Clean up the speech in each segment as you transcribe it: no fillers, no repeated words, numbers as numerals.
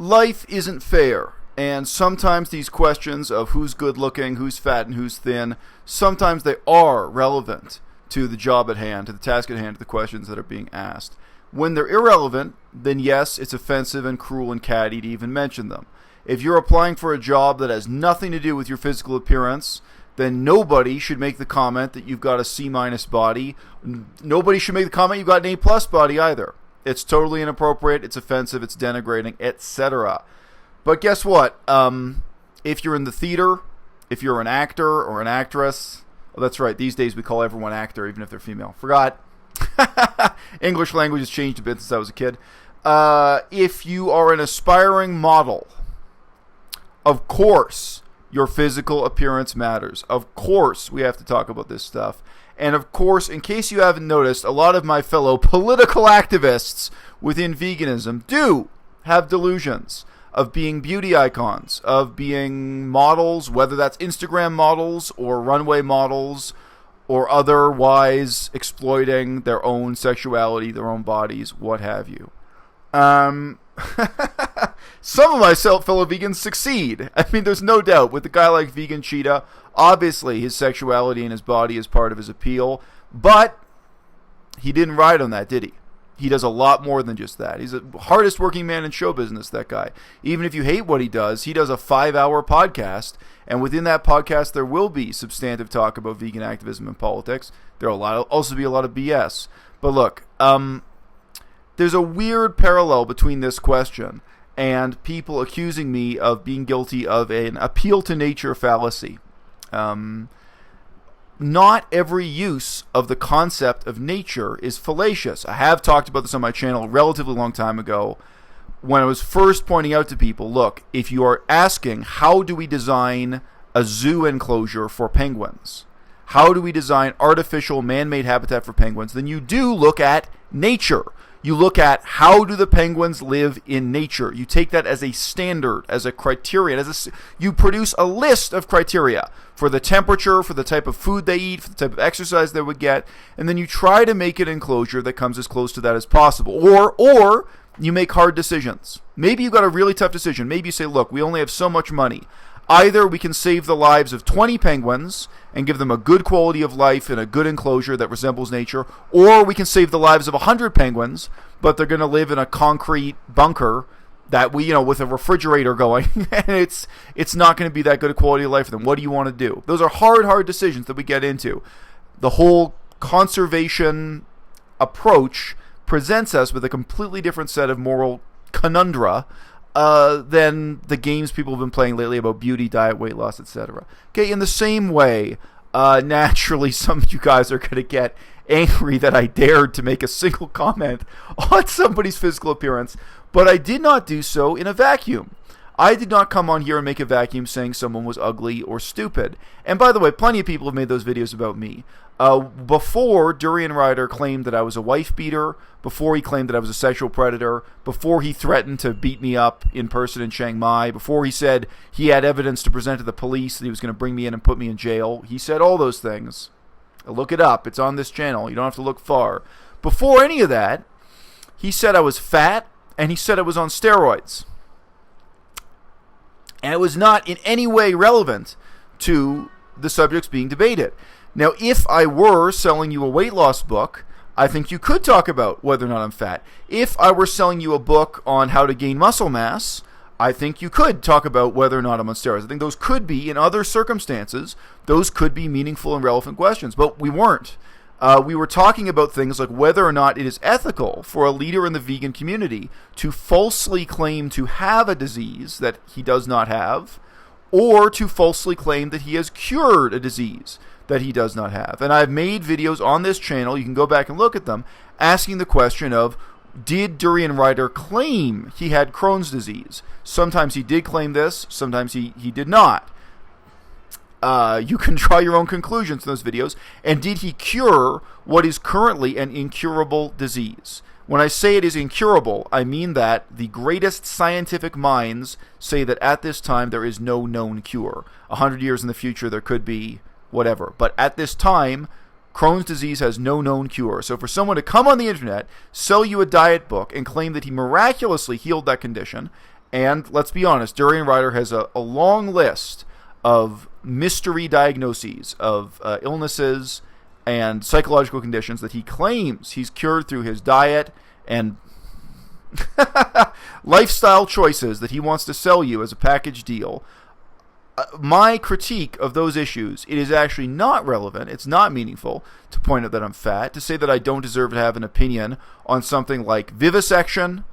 life isn't fair. And sometimes these questions of who's good looking, who's fat, and who's thin, sometimes they are relevant to the job at hand, to the task at hand, to the questions that are being asked. When they're irrelevant, then yes, it's offensive and cruel and catty to even mention them. If you're applying for a job that has nothing to do with your physical appearance, then nobody should make the comment that you've got a C- body. Nobody should make the comment you've got an A+ body either. It's totally inappropriate, it's offensive, it's denigrating, etc. But guess what? If you're in the theater, if you're an actor or an actress, oh, that's right, these days we call everyone actor, even if they're female. Forgot. English language has changed a bit since I was a kid. If you are an aspiring model, of course your physical appearance matters. Of course we have to talk about this stuff. And of course, in case you haven't noticed, a lot of my fellow political activists within veganism do have delusions of being beauty icons, of being models, whether that's Instagram models or runway models or otherwise exploiting their own sexuality, their own bodies, what have you. Some of my fellow vegans succeed. I mean, there's no doubt. With a guy like Vegan Cheetah, obviously his sexuality and his body is part of his appeal, but he didn't ride on that, did he? He does a lot more than just that. He's the hardest working man in show business, that guy. Even if you hate what he does a 5-hour podcast, and within that podcast there will be substantive talk about vegan activism and politics. There will also be a lot of BS. But look, there's a weird parallel between this question and people accusing me of being guilty of an appeal to nature fallacy. Not every use of the concept of nature is fallacious. I have talked about this on my channel a relatively long time ago when I was first pointing out to people, look, if you are asking how do we design a zoo enclosure for penguins, how do we design artificial man-made habitat for penguins, then you do look at nature. You look at how do the penguins live in nature. You take that as a standard, as a criterion. You produce a list of criteria for the temperature, for the type of food they eat, for the type of exercise they would get, and then you try to make an enclosure that comes as close to that as possible. Or you make hard decisions. Maybe you've got a really tough decision. Maybe you say, look, we only have so much money. Either we can save the lives of 20 penguins and give them a good quality of life in a good enclosure that resembles nature, or we can save the lives of 100 penguins, but they're going to live in a concrete bunker that with a refrigerator going, and it's not going to be that good a quality of life for them. What do you want to do? Those are hard decisions that we get into. The whole conservation approach presents us with a completely different set of moral conundra than the games people have been playing lately about beauty, diet, weight loss, etc. Okay, in the same way, naturally some of you guys are going to get angry that I dared to make a single comment on somebody's physical appearance, but I did not do so in a vacuum. I did not come on here and make a vacuum saying someone was ugly or stupid. And by the way, plenty of people have made those videos about me. Before Durian Ryder claimed that I was a wife beater, before he claimed that I was a sexual predator, before he threatened to beat me up in person in Chiang Mai, before he said he had evidence to present to the police that he was going to bring me in and put me in jail, he said all those things. Look it up. It's on this channel. You don't have to look far. Before any of that, he said I was fat, and he said I was on steroids. And it was not in any way relevant to the subjects being debated. Now, if I were selling you a weight loss book, I think you could talk about whether or not I'm fat. If I were selling you a book on how to gain muscle mass, I think you could talk about whether or not I'm on steroids. I think those could be, in other circumstances, those could be meaningful and relevant questions. But we weren't. We were talking about things like whether or not it is ethical for a leader in the vegan community to falsely claim to have a disease that he does not have, or to falsely claim that he has cured a disease that he does not have. And I've made videos on this channel, you can go back and look at them, asking the question of, did Durian Ryder claim he had Crohn's disease? Sometimes he did claim this, sometimes he did not. You can draw your own conclusions in those videos. And did he cure what is currently an incurable disease? When I say it is incurable, I mean that the greatest scientific minds say that at this time there is no known cure. 100 years in the future there could be whatever. But at this time, Crohn's disease has no known cure. So for someone to come on the internet, sell you a diet book, and claim that he miraculously healed that condition, And let's be honest, Durian Ryder has a long list of mystery diagnoses of illnesses and psychological conditions that he claims he's cured through his diet and lifestyle choices that he wants to sell you as a package deal. My critique of those issues, it is actually not relevant, it's not meaningful to point out that I'm fat, to say that I don't deserve to have an opinion on something like vivisection,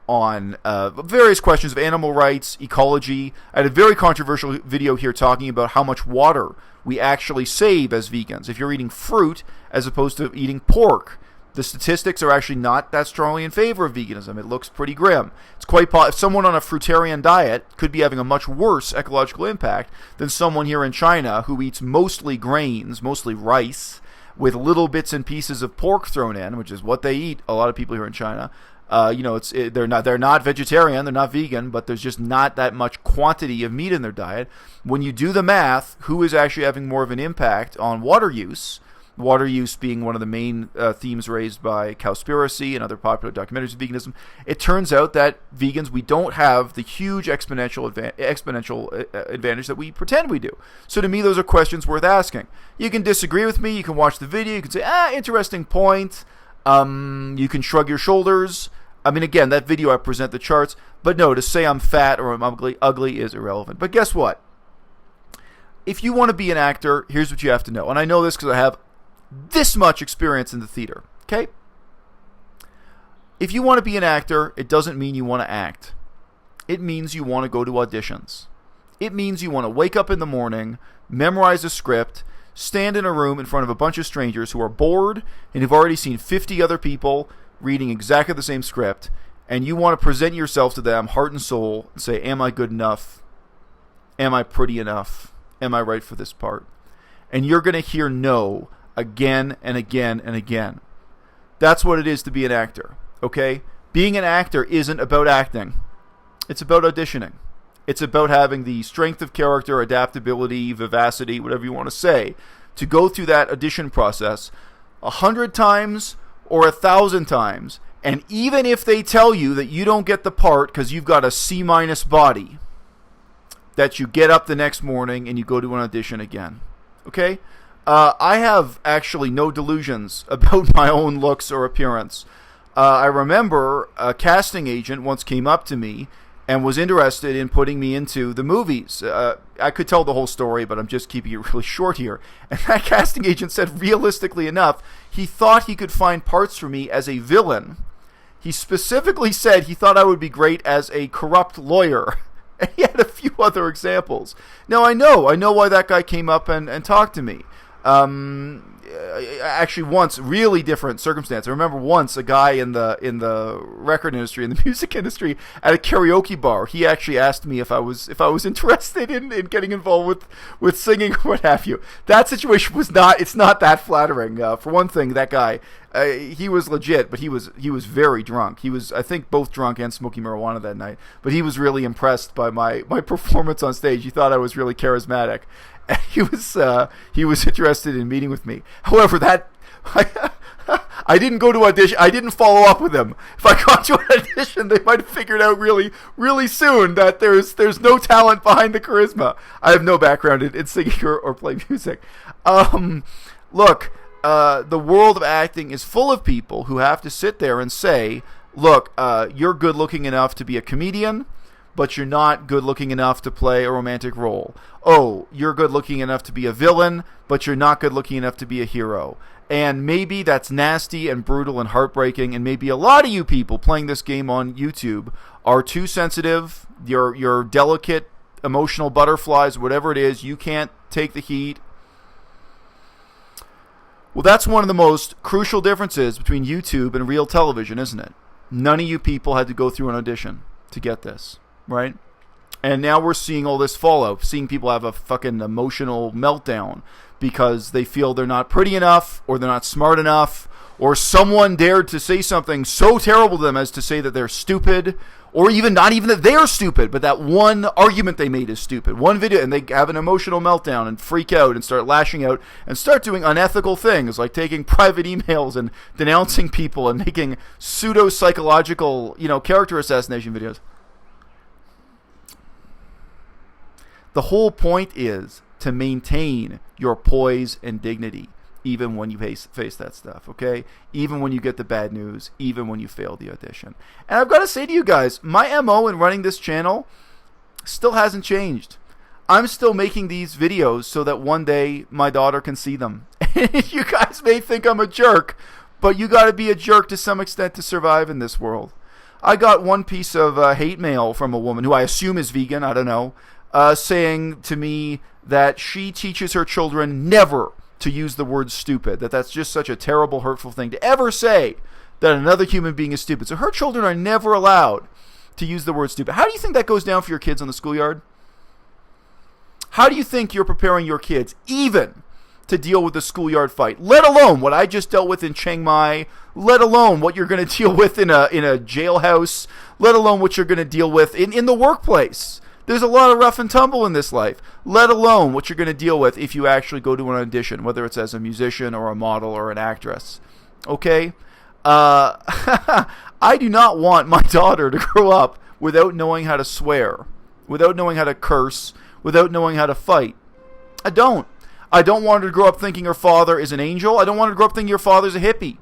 on various questions of animal rights, ecology. I had a very controversial video here talking about how much water we actually save as vegans. If you're eating fruit as opposed to eating pork, the statistics are actually not that strongly in favor of veganism. It looks pretty grim. It's quite if someone on a fruitarian diet could be having a much worse ecological impact than someone here in China who eats mostly grains, mostly rice, with little bits and pieces of pork thrown in, which is what they eat. A lot of people here in China. They're not vegetarian, they're not vegan, but there's just not that much quantity of meat in their diet. When you do the math, who is actually having more of an impact on water use? Water use being one of the main themes raised by Cowspiracy and other popular documentaries of veganism. It turns out that vegans, we don't have the huge exponential advantage that we pretend we do. So to me, those are questions worth asking. You can disagree with me. You can watch the video. You can say, interesting point. You can shrug your shoulders. I mean, again, that video I present the charts. But no, to say I'm fat or I'm ugly is irrelevant. But guess what? If you want to be an actor, here's what you have to know. And I know this because I have this much experience in the theater, okay? If you want to be an actor, it doesn't mean you want to act. It means you want to go to auditions. It means you want to wake up in the morning, memorize a script, stand in a room in front of a bunch of strangers who are bored and have already seen 50 other people reading exactly the same script, and you want to present yourself to them, heart and soul, and say, am I good enough? Am I pretty enough? Am I right for this part? And you're going to hear no again and again and again. That's what it is to be an actor, okay? Being an actor isn't about acting. It's about auditioning. It's about having the strength of character, adaptability, vivacity, whatever you want to say, to go through that audition process 100 times or 1,000 times. And even if they tell you that you don't get the part because you've got a C- body, that you get up the next morning and you go to an audition again, okay? I have actually no delusions about my own looks or appearance. I remember a casting agent once came up to me and was interested in putting me into the movies. I could tell the whole story, but I'm just keeping it really short here. And that casting agent said, realistically enough, he thought he could find parts for me as a villain. He specifically said he thought I would be great as a corrupt lawyer. And he had a few other examples. Now, I know why that guy came up and talked to me. Actually, once, really different circumstance. I remember once a guy in the record industry, in the music industry, at a karaoke bar. He actually asked me if I was interested in getting involved with singing or what have you. That situation was not. It's not that flattering. For one thing, that guy, he was legit, but he was very drunk. He was, I think, both drunk and smoking marijuana that night. But he was really impressed by my performance on stage. He thought I was really charismatic. He was interested in meeting with me. However, I didn't go to audition. I didn't follow up with him. If I got to an audition, they might have figured out really, really soon that there's no talent behind the charisma. I have no background in singing or playing music. Look, the world of acting is full of people who have to sit there and say, look, you're good looking enough to be a comedian, but you're not good looking enough to play a romantic role. Oh, you're good looking enough to be a villain, but you're not good looking enough to be a hero. And maybe that's nasty and brutal and heartbreaking, and maybe a lot of you people playing this game on YouTube are too sensitive. You're delicate, emotional butterflies, whatever it is. You can't take the heat. Well, that's one of the most crucial differences between YouTube and real television, isn't it? None of you people had to go through an audition to get this. Right? And now we're seeing all this fallout, seeing people have a fucking emotional meltdown because they feel they're not pretty enough, or they're not smart enough, or someone dared to say something so terrible to them as to say that they're stupid, or even not even that they're stupid, but that one argument they made is stupid. One video, and they have an emotional meltdown and freak out and start lashing out and start doing unethical things like taking private emails and denouncing people and making pseudo-psychological, character assassination videos. The whole point is to maintain your poise and dignity, even when you face that stuff, okay? Even when you get the bad news, even when you fail the audition. And I've got to say to you guys, my MO in running this channel still hasn't changed. I'm still making these videos so that one day my daughter can see them. You guys may think I'm a jerk, but you got to be a jerk to some extent to survive in this world. I got one piece of hate mail from a woman who I assume is vegan, I don't know, saying to me that she teaches her children never to use the word stupid, that's just such a terrible, hurtful thing to ever say, that another human being is stupid. So her children are never allowed to use the word stupid. How do you think that goes down for your kids on the schoolyard? How do you think you're preparing your kids even to deal with the schoolyard fight, let alone what I just dealt with in Chiang Mai, let alone what you're going to deal with in a jailhouse, let alone what you're going to deal with in the workplace? There's a lot of rough and tumble in this life, let alone what you're going to deal with if you actually go to an audition, whether it's as a musician or a model or an actress. Okay? I do not want my daughter to grow up without knowing how to swear, without knowing how to curse, without knowing how to fight. I don't want her to grow up thinking her father is an angel. I don't want her to grow up thinking your father's a hippie.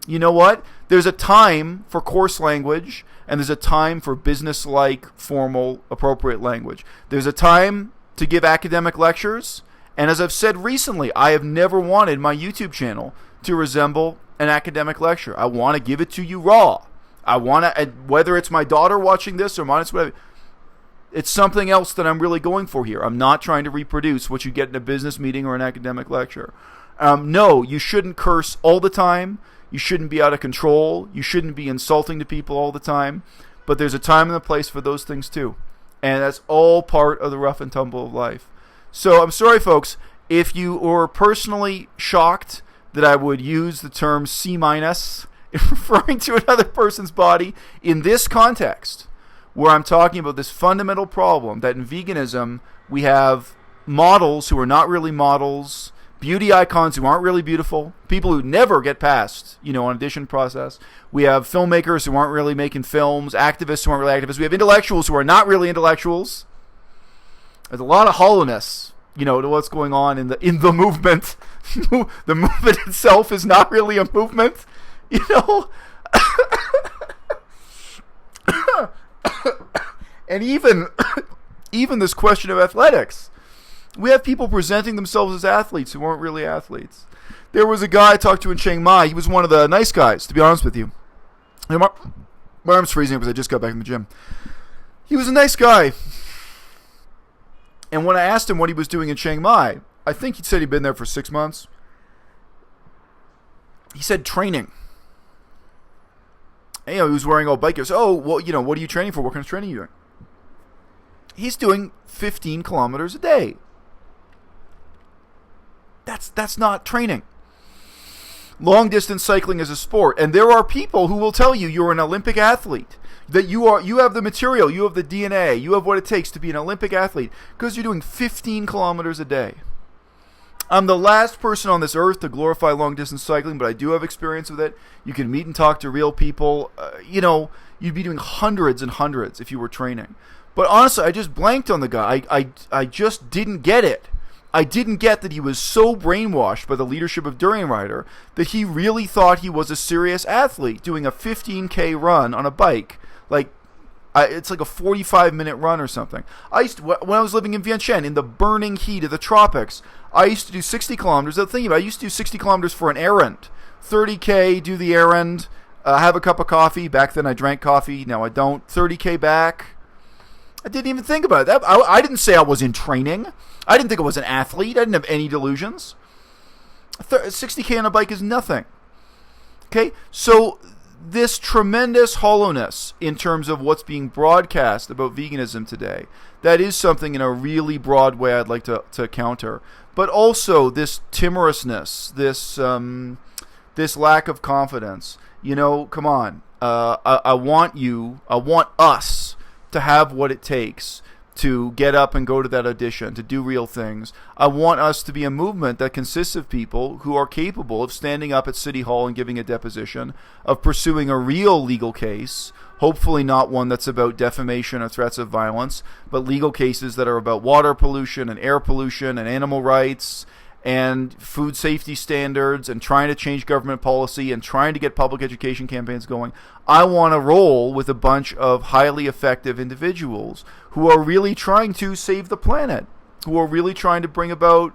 You know what? There's a time for coarse language, and there's a time for business-like, formal, appropriate language. There's a time to give academic lectures, and as I've said recently, I have never wanted my YouTube channel to resemble an academic lecture. I want to give it to you raw. I want to, whether it's my daughter watching this or mine, it's whatever. It's something else that I'm really going for here. I'm not trying to reproduce what you get in a business meeting or an academic lecture. No, you shouldn't curse all the time. You shouldn't be out of control. You shouldn't be insulting to people all the time. But there's a time and a place for those things too. And that's all part of the rough and tumble of life. So I'm sorry, folks, if you were personally shocked that I would use the term C- referring to another person's body in this context, where I'm talking about this fundamental problem that in veganism we have models who are not really models, beauty icons who aren't really beautiful, people who never get past, an audition process. We have filmmakers who aren't really making films, activists who aren't really activists. We have intellectuals who are not really intellectuals. There's a lot of hollowness, to what's going on in the movement. The movement itself is not really a movement, And even this question of athletics, we have people presenting themselves as athletes who aren't really athletes. There was a guy I talked to in Chiang Mai. He was one of the nice guys, to be honest with you. My arm's freezing because I just got back from the gym. He was a nice guy. And when I asked him what he was doing in Chiang Mai, I think he said he'd been there for 6 months. He said training. And, he was wearing old bike gear. So, what are you training for? What kind of training are you doing? He's doing 15 kilometers a day. That's not training. Long distance cycling is a sport, and there are people who will tell you you're an Olympic athlete, that you have the material, you have the DNA, you have what it takes to be an Olympic athlete because you're doing 15 kilometers a day. I'm the last person on this earth to glorify long distance cycling, but I do have experience with it. You can meet and talk to real people. You'd be doing hundreds and hundreds if you were training. But honestly, I just blanked on the guy. I just didn't get it. I didn't get that he was so brainwashed by the leadership of Durian Rider that he really thought he was a serious athlete doing a 15K run on a bike. It's like a 45-minute run or something. When I was living in Vientiane, in the burning heat of the tropics, I used to do 60 kilometers. The thing about it, I used to do 60 kilometers for an errand. 30K, do the errand, have a cup of coffee. Back then I drank coffee. Now I don't. 30K back. I didn't even think about it. I didn't say I was in training. I didn't think I was an athlete. I didn't have any delusions. 60K on a bike is nothing. Okay? So this tremendous hollowness in terms of what's being broadcast about veganism today, that is something in a really broad way I'd like to counter. But also this timorousness, this lack of confidence. Come on. I want us to have what it takes to get up and go to that audition, to do real things. I want us to be a movement that consists of people who are capable of standing up at City Hall and giving a deposition, of pursuing a real legal case, hopefully not one that's about defamation or threats of violence, but legal cases that are about water pollution and air pollution and animal rights and food safety standards and trying to change government policy and trying to get public education campaigns going. I want to roll with a bunch of highly effective individuals who are really trying to save the planet, who are really trying to bring about,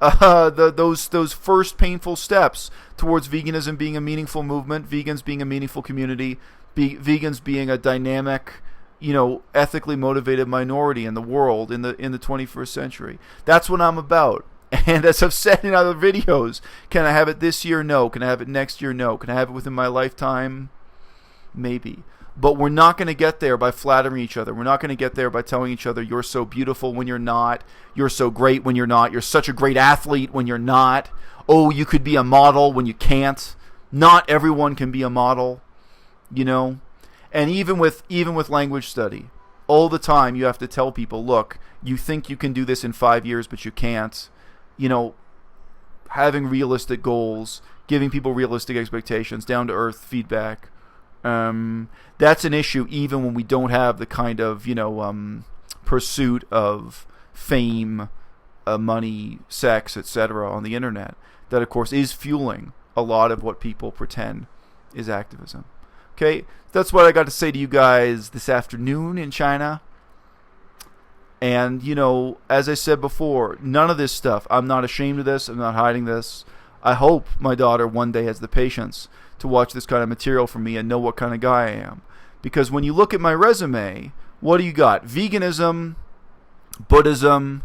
those first painful steps towards veganism being a meaningful movement, vegans being a meaningful community, vegans being a dynamic, ethically motivated minority in the world in the 21st century. That's what I'm about. And as I've said in other videos, can I have it this year? No. Can I have it next year? No. Can I have it within my lifetime? Maybe. But we're not going to get there by flattering each other. We're not going to get there by telling each other you're so beautiful when you're not. You're so great when you're not. You're such a great athlete when you're not. Oh, you could be a model when you can't. Not everyone can be a model, And even with language study, all the time you have to tell people, look, you think you can do this in 5 years, but you can't. Having realistic goals, giving people realistic expectations, down-to-earth feedback. That's an issue even when we don't have the kind of, pursuit of fame, money, sex, etc. on the internet. That, of course, is fueling a lot of what people pretend is activism. Okay, that's what I got to say to you guys this afternoon in China. And, as I said before, none of this stuff, I'm not ashamed of this, I'm not hiding this. I hope my daughter one day has the patience to watch this kind of material from me and know what kind of guy I am. Because when you look at my resume, what do you got? Veganism, Buddhism,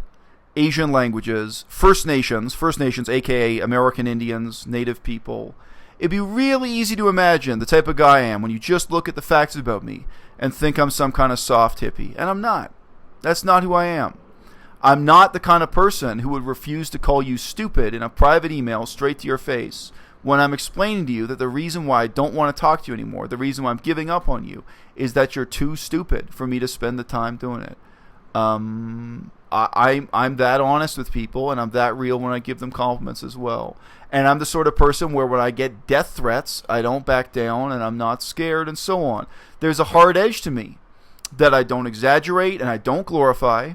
Asian languages, First Nations, a.k.a. American Indians, Native people. It'd be really easy to imagine the type of guy I am when you just look at the facts about me and think I'm some kind of soft hippie. And I'm not. That's not who I am. I'm not the kind of person who would refuse to call you stupid in a private email straight to your face when I'm explaining to you that the reason why I don't want to talk to you anymore, the reason why I'm giving up on you, is that you're too stupid for me to spend the time doing it. I'm that honest with people, and I'm that real when I give them compliments as well. And I'm the sort of person where when I get death threats, I don't back down, and I'm not scared, and so on. There's a hard edge to me that I don't exaggerate and I don't glorify.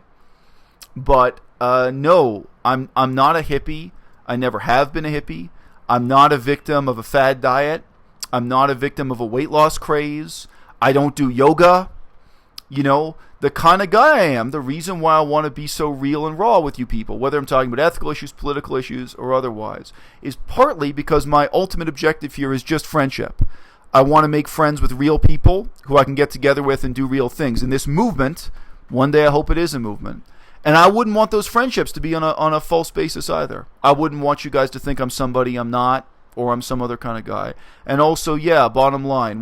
But no, I'm not a hippie. I never have been a hippie. I'm not a victim of a fad diet. I'm not a victim of a weight loss craze. I don't do yoga. The kind of guy I am, the reason why I want to be so real and raw with you people, whether I'm talking about ethical issues, political issues, or otherwise, is partly because my ultimate objective here is just friendship. I want to make friends with real people who I can get together with and do real things. In this movement, one day I hope it is a movement. And I wouldn't want those friendships to be on a false basis either. I wouldn't want you guys to think I'm somebody I'm not, or I'm some other kind of guy. And also, bottom line,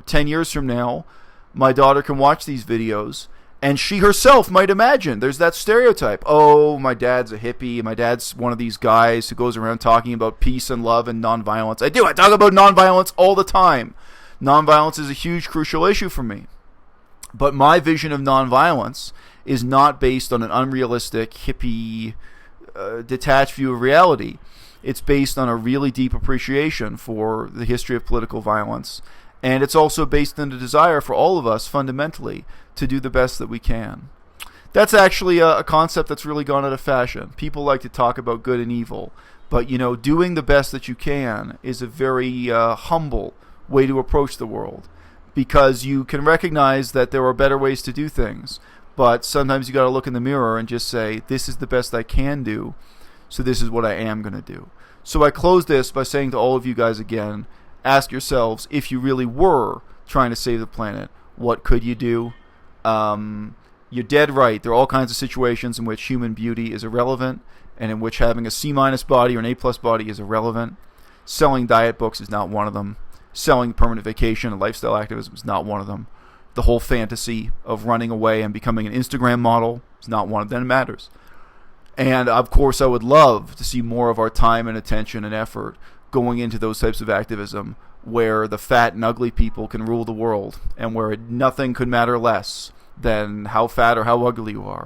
10 years from now, my daughter can watch these videos, and she herself might imagine there's that stereotype. Oh, my dad's a hippie. My dad's one of these guys who goes around talking about peace and love and nonviolence. I do. I talk about nonviolence all the time. Nonviolence is a huge, crucial issue for me. But my vision of nonviolence is not based on an unrealistic, hippie, detached view of reality. It's based on a really deep appreciation for the history of political violence. And it's also based on a desire for all of us, fundamentally, to do the best that we can. That's actually a concept that's really gone out of fashion. People like to talk about good and evil. But, doing the best that you can is a very humble way to approach the world. Because you can recognize that there are better ways to do things. But sometimes you got to look in the mirror and just say, this is the best I can do, so this is what I am going to do. So I close this by saying to all of you guys again, ask yourselves, if you really were trying to save the planet, what could you do? You're dead right. There are all kinds of situations in which human beauty is irrelevant, and in which having a C- body or an A+ body is irrelevant. Selling diet books is not one of them. Selling permanent vacation and lifestyle activism is not one of them. The whole fantasy of running away and becoming an Instagram model is not one of them. It matters. And, of course, I would love to see more of our time and attention and effort going into those types of activism where the fat and ugly people can rule the world and where nothing could matter less than how fat or how ugly you are.